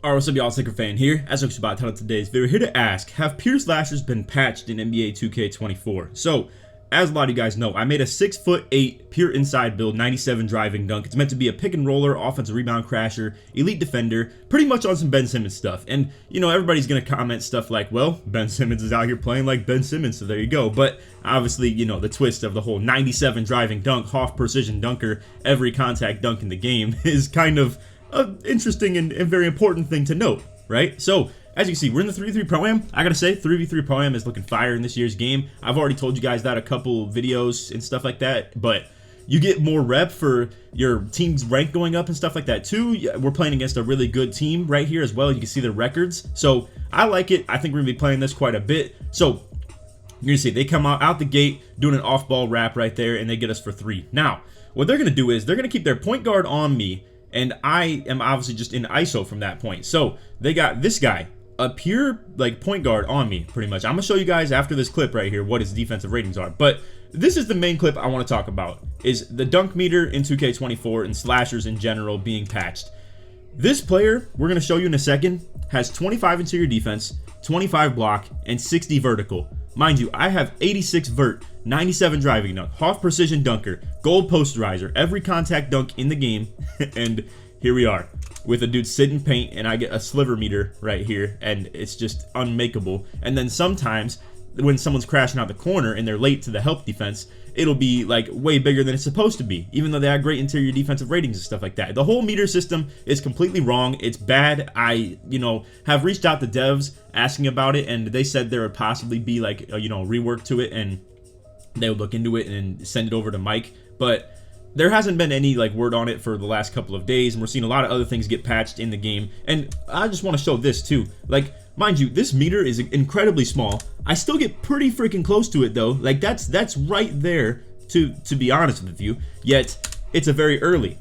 Alright, what's up y'all, it's LakerFan here. As I was about to title today's video, here to ask, have pure slashers been patched in NBA 2K24? So, as a lot of you guys know, I made a 6'8" pure inside build, 97 driving dunk. It's meant to be a pick and roller, offensive rebound crasher, elite defender, pretty much on some Ben Simmons stuff. And, you know, everybody's gonna comment stuff like, well, Ben Simmons is out here playing like Ben Simmons, so there you go. But, obviously, you know, the twist of the whole 97 driving dunk, half precision dunker, every contact dunk in the game is kind of an interesting and very important thing to note, right? So, as you can see, we're in the 3v3 Pro-Am. I gotta say, 3v3 Pro-Am is looking fire in this year's game. I've already told you guys that a couple videos and stuff like that, but you get more rep for your team's rank going up and stuff like that too. We're playing against a really good team right here as well. You can see their records. So, I like it. I think we're gonna be playing this quite a bit. So, you're gonna see they come out the gate doing an off-ball wrap right there, and they get us for 3. Now, what they're gonna do is they're gonna keep their point guard on me, and I am obviously just in ISO from that point. So they got this guy, a pure like point guard on me, pretty much. I'm gonna show you guys after this clip right here what his defensive ratings are. But this is the main clip I want to talk about, is the dunk meter in 2K24 and slashers in general being patched. This player, we're gonna show you in a second, has 25 interior defense, 25 block, and 60 vertical. Mind you, I have 86 vert, 97 driving dunk, half precision dunker, gold posterizer, every contact dunk in the game, and here we are with a dude sitting paint, and I get a sliver meter right here, and it's just unmakeable. And then sometimes when someone's crashing out the corner and they're late to the help defense, it'll be like way bigger than it's supposed to be, even though they have great interior defensive ratings and stuff like that. The whole meter system is completely wrong. It's bad. I, have reached out to devs asking about it, and they said there would possibly be like, rework to it, and they would look into it and send it over to Mike. But there hasn't been any like word on it for the last couple of days, and we're seeing a lot of other things get patched in the game. And I just want to show this too. Like, mind you, this meter is incredibly small. I still get pretty freaking close to it though. Like that's right there to be honest with you. Yet it's a very early.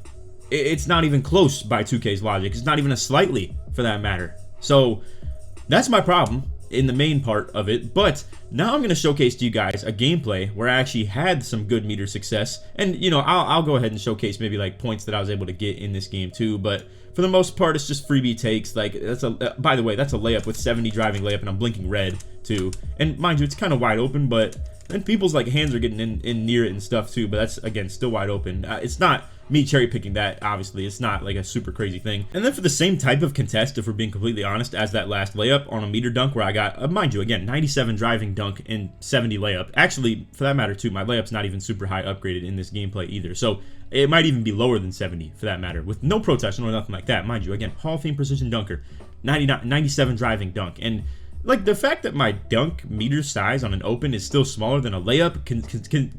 It's not even close by 2K's logic. It's not even a slightly for that matter. So that's my problem in the main part of it. But now I'm going to showcase to you guys a gameplay where I actually had some good meter success. And, I'll go ahead and showcase maybe like points that I was able to get in this game too. But for the most part, it's just freebie takes. Like, that's by the way, that's a layup with 70 driving layup, and I'm blinking red too. And mind you, it's kind of wide open, but then people's like hands are getting in near it and stuff too. But that's, again, still wide open. It's not me cherry picking that, obviously. It's not like a super crazy thing. And then for the same type of contest, if we're being completely honest, as that last layup on a meter dunk where I got, mind you, again, 97 driving dunk and 70 layup. Actually, for that matter too, my layup's not even super high upgraded in this gameplay either. So it might even be lower than 70 for that matter, with no protection or nothing like that. Mind you, again, Hall of Fame precision dunker, 97 driving dunk. And like the fact that my dunk meter size on an open is still smaller than a layup,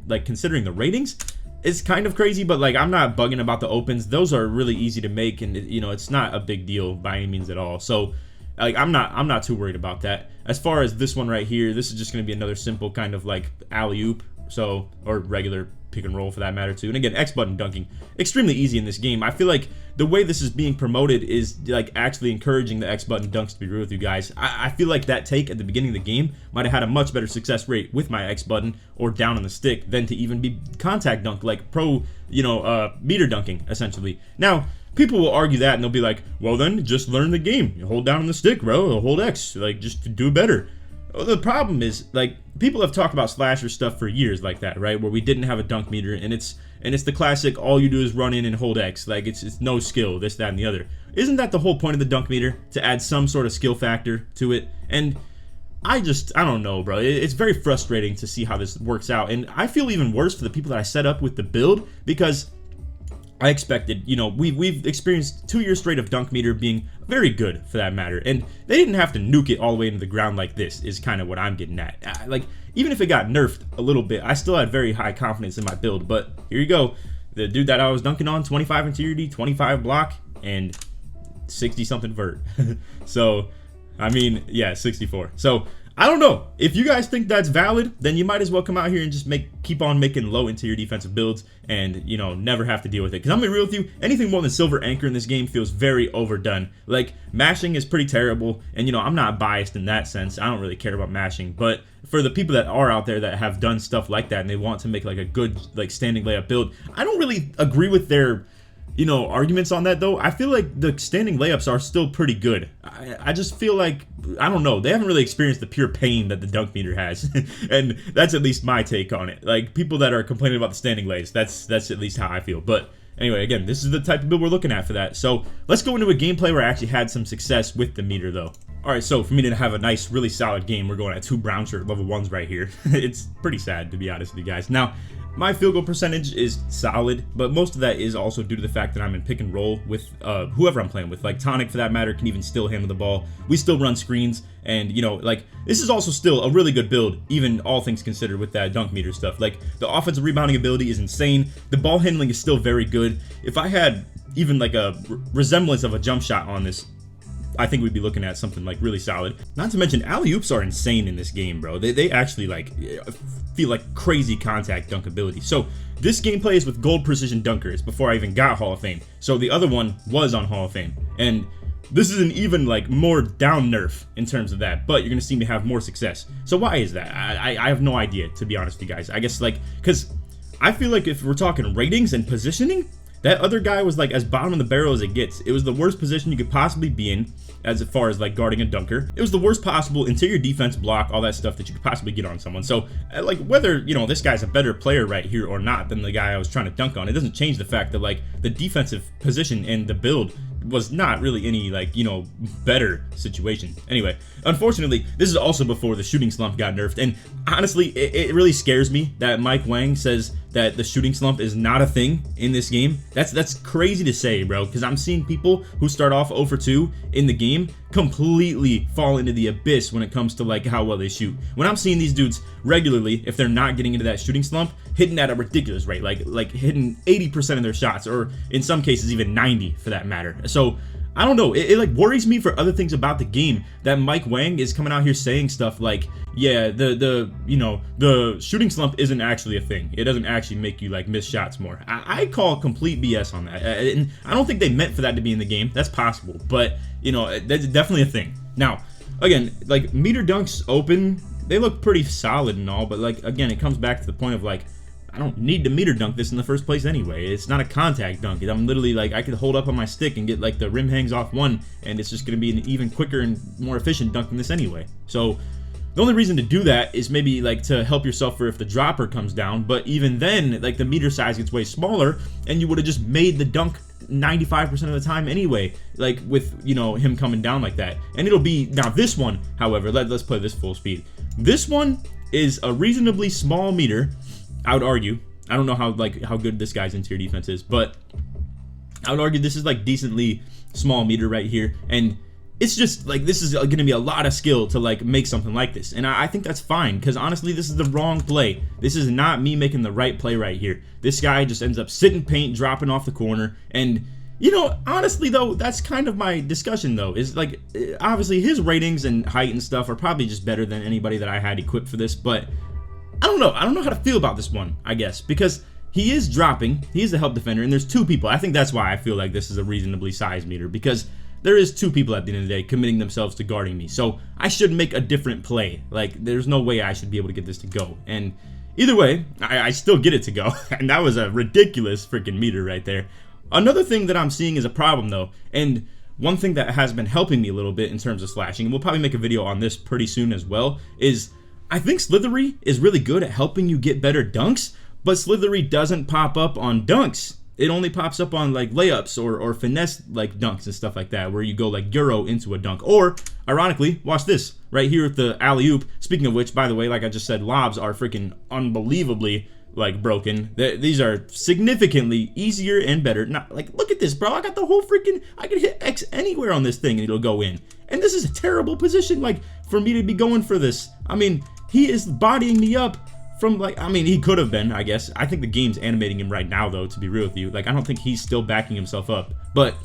like considering the ratings, it's kind of crazy. But like, I'm not bugging about the opens. Those are really easy to make, and it's not a big deal by any means at all. So like, I'm not too worried about that. As far as this one right here, this is just going to be another simple kind of like alley-oop, so, or regular pick and roll for that matter too. And again, X button dunking, extremely easy in this game. I feel like the way this is being promoted is like actually encouraging the X button dunks, to be real with you guys. I feel like that take at the beginning of the game might have had a much better success rate with my X button or down on the stick than to even be contact dunk, like pro, meter dunking essentially. Now, people will argue that, and they'll be like, well then, just learn the game. You hold down on the stick, bro, or hold X, like just do better. Well, the problem is, like, people have talked about slasher stuff for years like that, right? Where we didn't have a dunk meter, and it's the classic, all you do is run in and hold X. Like, it's no skill, this, that, and the other. Isn't that the whole point of the dunk meter? To add some sort of skill factor to it? And I don't know, bro. It's very frustrating to see how this works out. And I feel even worse for the people that I set up with the build, because I expected, we've experienced 2 years straight of dunk meter being very good for that matter, and they didn't have to nuke it all the way into the ground like this, is kind of what I'm getting at. Like, even if it got nerfed a little bit, I still had very high confidence in my build. But here you go, the dude that I was dunking on, 25 interior, 25 block, and 60 something vert. So, I mean, yeah, 64. So, I don't know. If you guys think that's valid, then you might as well come out here and just keep on making low interior defensive builds and, never have to deal with it. Because I'm gonna be real with you, anything more than silver anchor in this game feels very overdone. Like, mashing is pretty terrible, and, I'm not biased in that sense. I don't really care about mashing. But for the people that are out there that have done stuff like that and they want to make like a good like standing layup build, I don't really agree with their arguments on that though, I feel like the standing layups are still pretty good. I just feel like, I don't know, they haven't really experienced the pure pain that the dunk meter has. And that's at least my take on it. Like, people that are complaining about the standing lays, that's at least how I feel. But anyway, again, this is the type of build we're looking at for that. So let's go into a gameplay where I actually had some success with the meter though. Alright, so for me to have a nice, really solid game, we're going at 2 brown shirt level 1s right here. It's pretty sad, to be honest with you guys. Now, my field goal percentage is solid, but most of that is also due to the fact that I'm in pick and roll with whoever I'm playing with. Like, Tonic, for that matter, can even still handle the ball. We still run screens, and, like, this is also still a really good build, even all things considered, with that dunk meter stuff. Like, the offensive rebounding ability is insane. The ball handling is still very good. If I had even, like, a resemblance of a jump shot on this, I think we'd be looking at something like really solid. Not to mention, alley-oops are insane in this game, bro. They actually like feel like crazy contact dunk ability. So this gameplay is with gold precision dunkers before I even got Hall of Fame. So the other one was on Hall of Fame, and this is an even like more down nerf in terms of that. But you're gonna see me have more success. So why is that? I have no idea, to be honest with you guys. I guess like because I feel like if we're talking ratings and positioning, that other guy was like as bottom of the barrel as it gets. It was the worst position you could possibly be in as far as like guarding a dunker. It was the worst possible interior defense, block, all that stuff that you could possibly get on someone. So like whether, this guy's a better player right here or not than the guy I was trying to dunk on, it doesn't change the fact that like the defensive position and the build was not really any like better situation. Anyway, unfortunately, this is also before the shooting slump got nerfed, and honestly it really scares me that Mike Wang says that the shooting slump is not a thing in this game. That's crazy to say, bro, because I'm seeing people who start off 0 for 2 in the game completely fall into the abyss when it comes to like how well they shoot. When I'm seeing these dudes regularly, if they're not getting into that shooting slump, hitting at a ridiculous rate, like hitting 80% of their shots, or in some cases even 90 for that matter. So I don't know, it like worries me for other things about the game that Mike Wang is coming out here saying stuff like, yeah, the shooting slump isn't actually a thing. It doesn't actually make you like miss shots more. I call complete BS on that, and I don't think they meant for that to be in the game. That's possible, but that's definitely a thing. Now, again, like meter dunks open, they look pretty solid and all, but like again, it comes back to the point of like, I don't need to meter dunk this in the first place anyway. It's not a contact dunk. I'm literally like, I could hold up on my stick and get like the rim hangs off one, and it's just going to be an even quicker and more efficient dunk than this anyway. So the only reason to do that is maybe like to help yourself for if the dropper comes down, but even then, like the meter size gets way smaller, and you would have just made the dunk 95% of the time anyway, like with him coming down like that. And it'll be, now this one, however, let's play this full speed. This one is a reasonably small meter, I would argue. I don't know how good this guy's interior defense is, but I would argue this is like decently small meter right here, and it's just like, this is going to be a lot of skill to like make something like this, and I think that's fine, because honestly this is the wrong play. This is not me making the right play right here. This guy just ends up sitting paint, dropping off the corner, and honestly though, that's kind of my discussion though, is like, obviously his ratings and height and stuff are probably just better than anybody that I had equipped for this, but I don't know how to feel about this one, I guess, because he is dropping, he is the help defender, and there's 2 people. I think that's why I feel like this is a reasonably sized meter, because there is 2 people at the end of the day committing themselves to guarding me, so I should make a different play. Like, there's no way I should be able to get this to go, and either way, I still get it to go, and that was a ridiculous freaking meter right there. Another thing that I'm seeing is a problem though, and one thing that has been helping me a little bit in terms of slashing, and we'll probably make a video on this pretty soon as well, is I think Slithery is really good at helping you get better dunks, but Slithery doesn't pop up on dunks. It only pops up on like layups or finesse like dunks and stuff like that, where you go like Euro into a dunk. Or, ironically, watch this right here with the alley-oop. Speaking of which, by the way, like I just said, lobs are freaking unbelievably like broken. These are significantly easier and better. Not like, look at this, bro. I got the whole freaking, I can hit X anywhere on this thing and it'll go in. And this is a terrible position like for me to be going for this. I mean, he is bodying me up from like, I mean, he could have been, I guess. I think the game's animating him right now though, to be real with you. Like, I don't think he's still backing himself up, but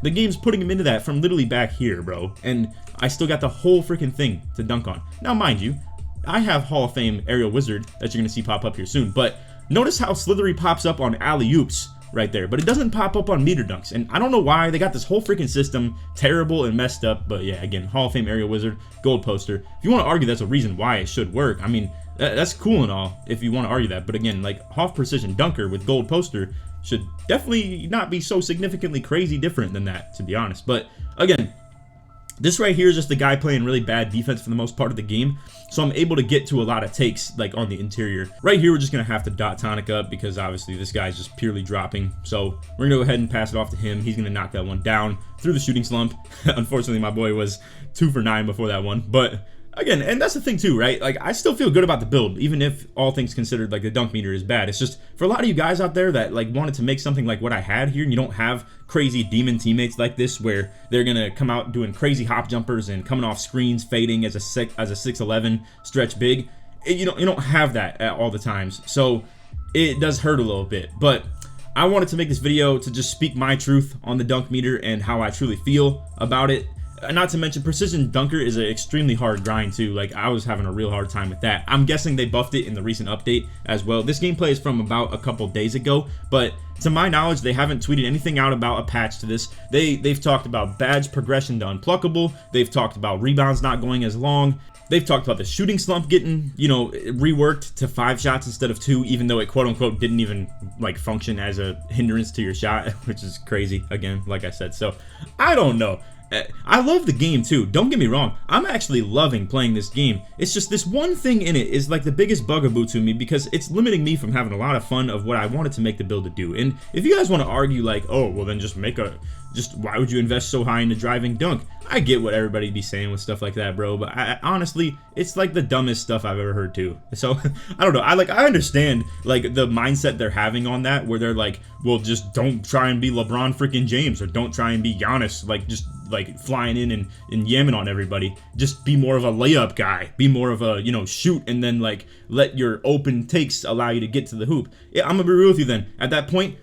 the game's putting him into that from literally back here, bro. And I still got the whole freaking thing to dunk on. Now, mind you, I have Hall of Fame Aerial Wizard that you're gonna see pop up here soon, but notice how Slithery pops up on alley-oops right there, but it doesn't pop up on meter dunks, and I don't know why. They got this whole freaking system terrible and messed up, but yeah, again, Hall of Fame Aerial Wizard, gold poster. If you want to argue that's a reason why it should work, I mean, that's cool and all if you want to argue that, but again, like, half precision dunker with gold poster should definitely not be so significantly crazy different than that, to be honest. But again, this right here is just the guy playing really bad defense for the most part of the game, so I'm able to get to a lot of takes like on the interior. Right here, we're just gonna have to dot tonic up because obviously this guy's just purely dropping. So we're gonna go ahead and pass it off to him. He's gonna knock that one down through the shooting slump. Unfortunately, my boy was 2 for 9 before that one, but again, and that's the thing too, right? Like, I still feel good about the build, even if all things considered, like, the dunk meter is bad. It's just, for a lot of you guys out there that, like, wanted to make something like what I had here, and you don't have crazy demon teammates like this, where they're gonna come out doing crazy hop jumpers and coming off screens, fading as a 6'11" stretch big. You don't have that at all the times, so it does hurt a little bit. But I wanted to make this video to just speak my truth on the dunk meter and how I truly feel about it. Not to mention, precision dunker is an extremely hard grind too. Like, I was having a real hard time with that. I'm guessing they buffed it in the recent update as well. This gameplay is from about a couple days ago, but to my knowledge, they haven't tweeted anything out about a patch to this. They've talked about badge progression to unpluckable. They've talked about rebounds not going as long. They've talked about the shooting slump getting, reworked to 5 shots instead of 2, even though it quote-unquote didn't even, like, function as a hindrance to your shot, which is crazy, again, like I said. So, I don't know. I love the game too, don't get me wrong. I'm actually loving playing this game. It's just this one thing in it is like the biggest bugaboo to me, because it's limiting me from having a lot of fun of what I wanted to make the build to do. And if you guys want to argue like, oh, well then just why would you invest so high in the driving dunk? I get what everybody be saying with stuff like that, bro, but honestly, it's like the dumbest stuff I've ever heard too. So I don't know. I understand like the mindset they're having on that, where they're like, well, just don't try and be LeBron freaking James, or don't try and be Giannis, like just like flying in and yamming on everybody. Just be more of a layup guy. Be more of a, shoot, and then like let your open takes allow you to get to the hoop. Yeah, I'm gonna be real with you then. At that point,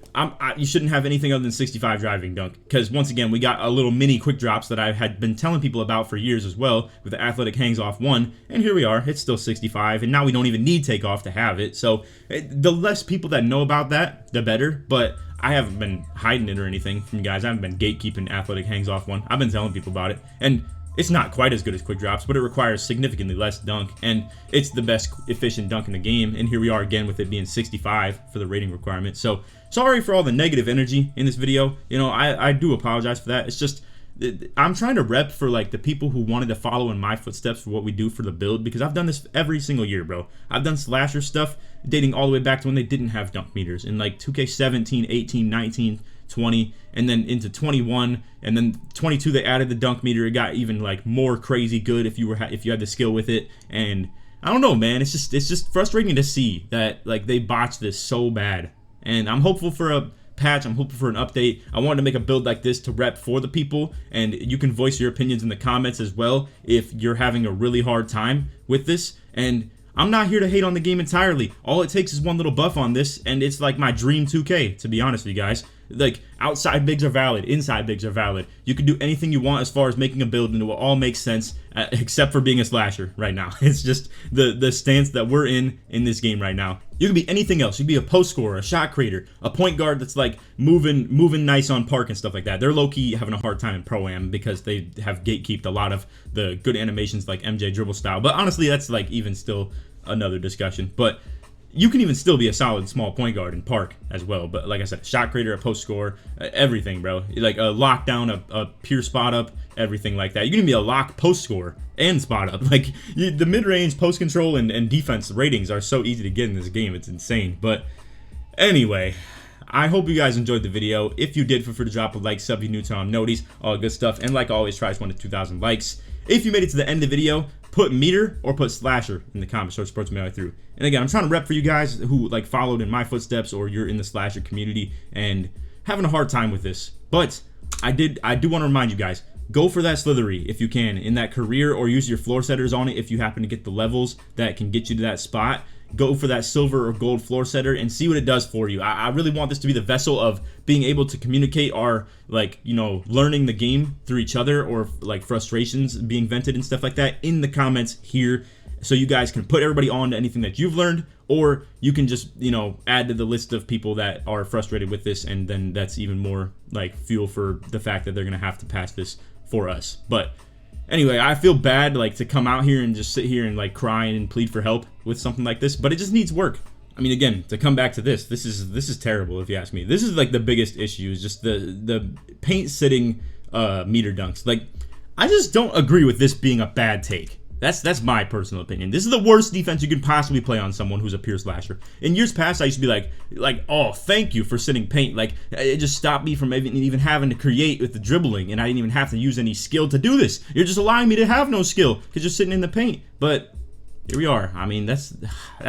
you shouldn't have anything other than 65 driving dunk, because once again, we got a little mini quick drops that I had been telling people about for years as well, with the athletic hangs off 1, and here we are. It's still 65, and now we don't even need takeoff to have it. So the less people that know about that, the better. But I haven't been hiding it or anything from you guys. I haven't been gatekeeping athletic hangs off 1. I've been telling people about it, and it's not quite as good as quick drops, but it requires significantly less dunk, and it's the best efficient dunk in the game. And here we are again with it being 65 for the rating requirement. So sorry for all the negative energy in this video. I do apologize for that. It's just, I'm trying to rep for like the people who wanted to follow in my footsteps for what we do for the build, because I've done this every single year, bro. I've done slasher stuff dating all the way back to when they didn't have dunk meters in like 2K17, 18, 19, 20, and then into 21, and then 22 they added the dunk meter. It got even like more crazy good if you had the skill with it. And I don't know, man, it's just frustrating to see that like they botched this so bad. And I'm hopeful for a patch. I'm hoping for an update. I wanted to make a build like this to rep for the people, and you can voice your opinions in the comments as well if you're having a really hard time with this. And I'm not here to hate on the game entirely. All it takes is one little buff on this, and it's like my dream 2K, to be honest with you guys. Like, outside bigs are valid, inside bigs are valid. You can do anything you want as far as making a build, and it will all make sense, except for being a slasher right now. It's just the stance that we're in this game right now. You can be anything else. You can be a post scorer, a shot creator, a point guard that's like moving nice on park and stuff like that. They're low-key having a hard time in Pro-Am because they have gatekeeped a lot of the good animations like MJ dribble style. But honestly, that's like even still another discussion. But you can even still be a solid small point guard in park as well. But like I said, a shot creator, a post scorer, everything, bro. Like a lockdown, a pure spot up, everything like that. You can be a lock post scorer and spot up. Like the mid-range post control and defense ratings are so easy to get in this game. It's insane. But anyway, I hope you guys enjoyed the video. If you did, feel free to drop a like, sub if you're new to noties, all good stuff. And like always, try 1 to 2,000 likes. If you made it to the end of the video, put meter or put slasher in the comments, so it supports me all the way through. And again, I'm trying to rep for you guys who like followed in my footsteps, or you're in the slasher community and having a hard time with this. But I do want to remind you guys, go for that slithery if you can in that career, or use your floor setters on it if you happen to get the levels that can get you to that spot. Go for that silver or gold floor setter and see what it does for you. I really want this to be the vessel of being able to communicate our, like, learning the game through each other, or like frustrations being vented and stuff like that in the comments here, so you guys can put everybody on to anything that you've learned, or you can just, add to the list of people that are frustrated with this, and then that's even more like fuel for the fact that they're gonna have to pass this for us. But anyway, I feel bad like to come out here and just sit here and like cry and plead for help with something like this, but it just needs work. I mean, again, to come back to this is terrible if you ask me. This is like the biggest issue, is just the paint sitting meter dunks. Like, I just don't agree with this being a bad take. That's my personal opinion. This is the worst defense you can possibly play on someone who's a pure slasher. In years past, I used to be like, oh, thank you for sitting paint. Like, it just stopped me from even having to create with the dribbling, and I didn't even have to use any skill to do this. You're just allowing me to have no skill because you're sitting in the paint. But here we are. I mean, that's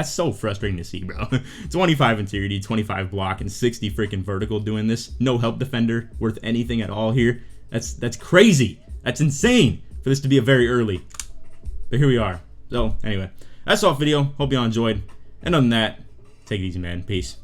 so frustrating to see, bro. 25 interior, 25 block, and 60 freaking vertical doing this. No help defender worth anything at all here. That's crazy. That's insane for this to be a very early. But here we are. So, anyway, that's all for the video. Hope y'all enjoyed. And other than that, take it easy, man. Peace.